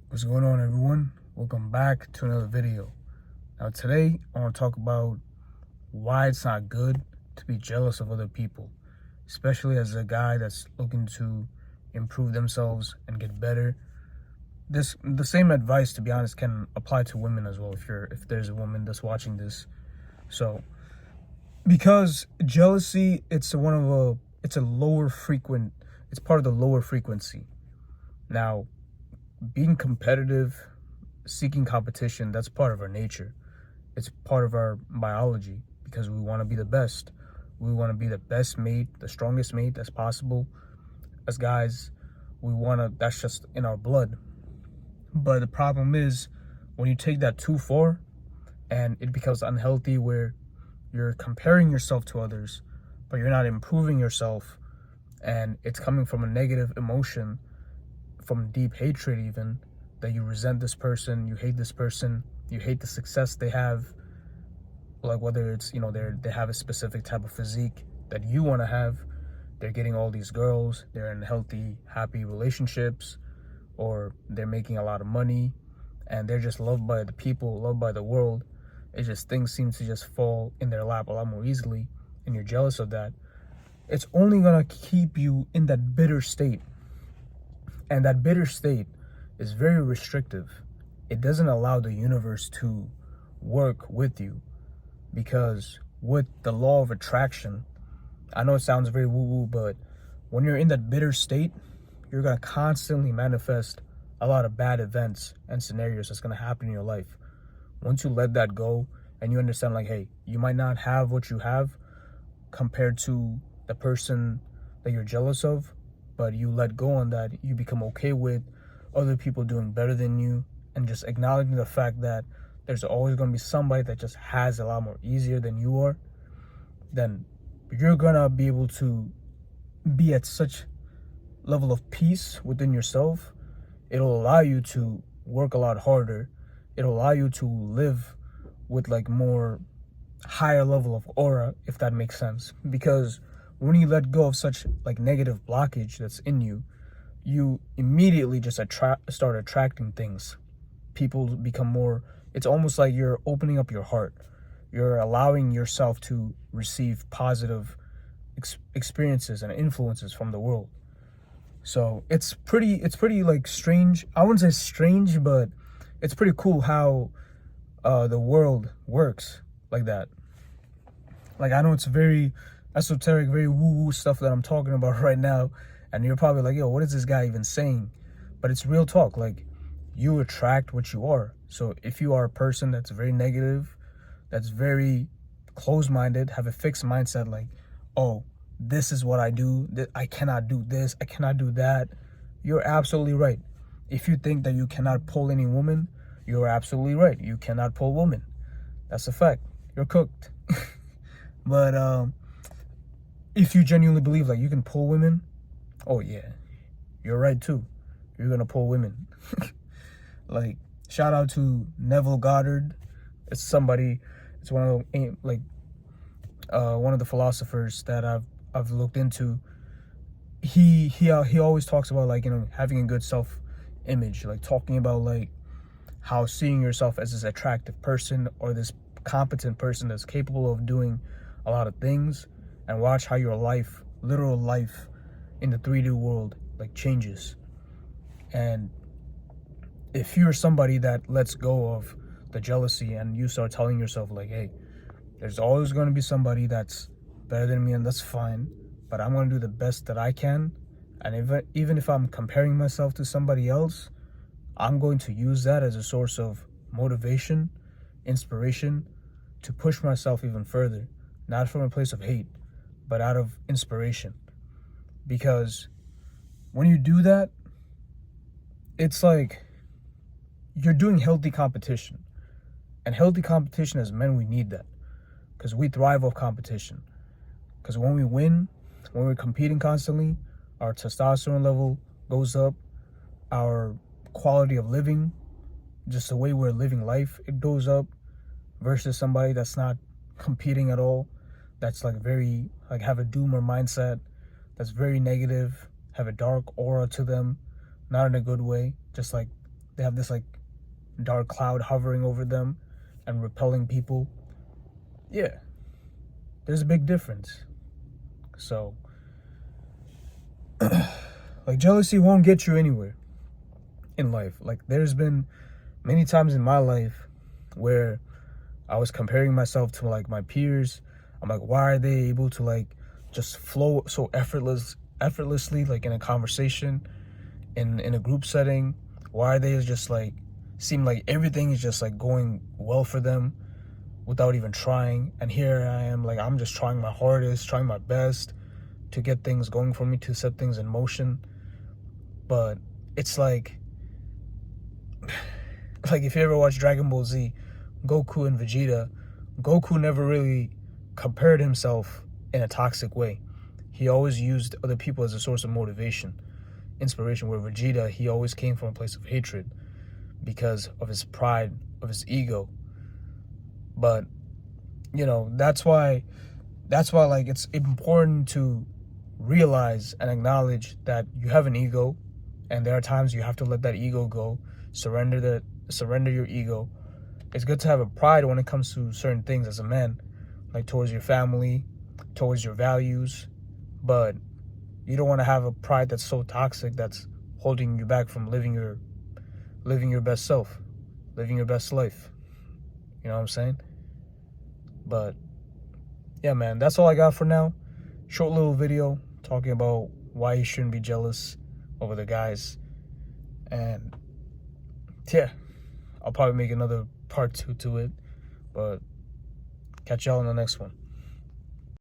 What's going on, everyone? Welcome back to another video. Now today I want to talk about why it's not good to be jealous of other people, especially as a guy that's looking to improve themselves and get better. The same advice, to be honest, can apply to women as well, if there's a woman that's watching this. So because jealousy, it's a lower frequent, it's part of the lower frequency. Now, being competitive, seeking competition, that's part of our nature. It's part of our biology because we want to be the best. We want to be the best mate, the strongest mate that's possible. As guys, that's just in our blood. But the problem is when you take that too far and it becomes unhealthy, where you're comparing yourself to others, but you're not improving yourself, and it's coming from a negative emotion, from deep hatred even, that you resent this person, you hate this person, you hate the success they have, like whether it's, they have a specific type of physique that you want to have, they're getting all these girls, they're in healthy, happy relationships, or they're making a lot of money, and they're just loved by the people, loved by the world. It's just things seem to just fall in their lap a lot more easily, and you're jealous of that. It's only gonna keep you in that bitter state. And that bitter state is very restrictive. It doesn't allow the universe to work with you, because with the law of attraction, I know it sounds very woo-woo, but when you're in that bitter state, you're going to constantly manifest a lot of bad events and scenarios that's going to happen in your life. Once you let that go and you understand, like, hey, you might not have what you have compared to the person that you're jealous of, but you let go on that, you become okay with other people doing better than you, and just acknowledging the fact that there's always going to be somebody that just has a lot more easier than you are, then you're going to be able to be at such level of peace within yourself. It'll allow you to work a lot harder. It'll allow you to live with like more higher level of aura, if that makes sense. Because when you let go of such like negative blockage that's in you, you immediately just start attracting things. People become more, it's almost like you're opening up your heart. You're allowing yourself to receive positive experiences and influences from the world. So it's pretty like strange. I wouldn't say strange, but it's pretty cool how the world works like that. Like, I know it's very esoteric, very woo-woo stuff that I'm talking about right now, and you're probably like, yo, what is this guy even saying? But it's real talk. Like, you attract what you are. So if you are a person that's very negative, that's very closed-minded, have a fixed mindset, like, oh, this is what I do, I cannot do this, I cannot do that, you're absolutely right. If you think that you cannot pull any woman, you're absolutely right. You cannot pull women. That's a fact. You're cooked. But if you genuinely believe like you can pull women, oh yeah, you're right too. You're gonna pull women. Like, shout out to Neville Goddard. It's one of the philosophers that I've looked into. He always talks about, like, having a good self image, like talking about like how seeing yourself as this attractive person or this competent person that's capable of doing a lot of things, and watch how your life, literal life in the 3D world, like, changes. And if you're somebody that lets go of the jealousy and you start telling yourself like, hey, there's always going to be somebody that's better than me, and that's fine, but I'm going to do the best that I can. And even if I'm comparing myself to somebody else, I'm going to use that as a source of motivation, inspiration, to push myself even further. Not from a place of hate, but out of inspiration. Because when you do that, it's like you're doing healthy competition. And healthy competition, as men, we need that. Because we thrive off competition. Because when we win, when we're competing constantly, our testosterone level goes up, our quality of living, just the way we're living life, it goes up, versus somebody that's not competing at all, that's like very, like, have a doomer mindset, that's very negative, have a dark aura to them, not in a good way, just like they have this like dark cloud hovering over them and repelling people. Yeah, there's a big difference. So like jealousy won't get you anywhere in life. Like there's been many times in my life where I was comparing myself to like my peers. I'm like, why are they able to like just flow so effortlessly like in a conversation, in a group setting? Why are they just like seem like everything is just like going well for them without even trying? And here I am, like I'm just trying my hardest, trying my best to get things going for me, to set things in motion. But it's like if you ever watch Dragon Ball Z, Goku and Vegeta, Goku never really compared himself in a toxic way. He always used other people as a source of motivation, inspiration, where Vegeta, he always came from a place of hatred because of his pride, of his ego. But, you know, that's why like it's important to realize and acknowledge that you have an ego, and there are times you have to let that ego go, surrender your ego. It's good to have a pride when it comes to certain things as a man, like towards your family, towards your values, but you don't want to have a pride that's so toxic that's holding you back from living your best self, living your best life. You know what I'm saying? But yeah, man, that's all I got for now. Short little video talking about why you shouldn't be jealous over the guys. And yeah, I'll probably make another part 2 to it, but catch y'all in the next one.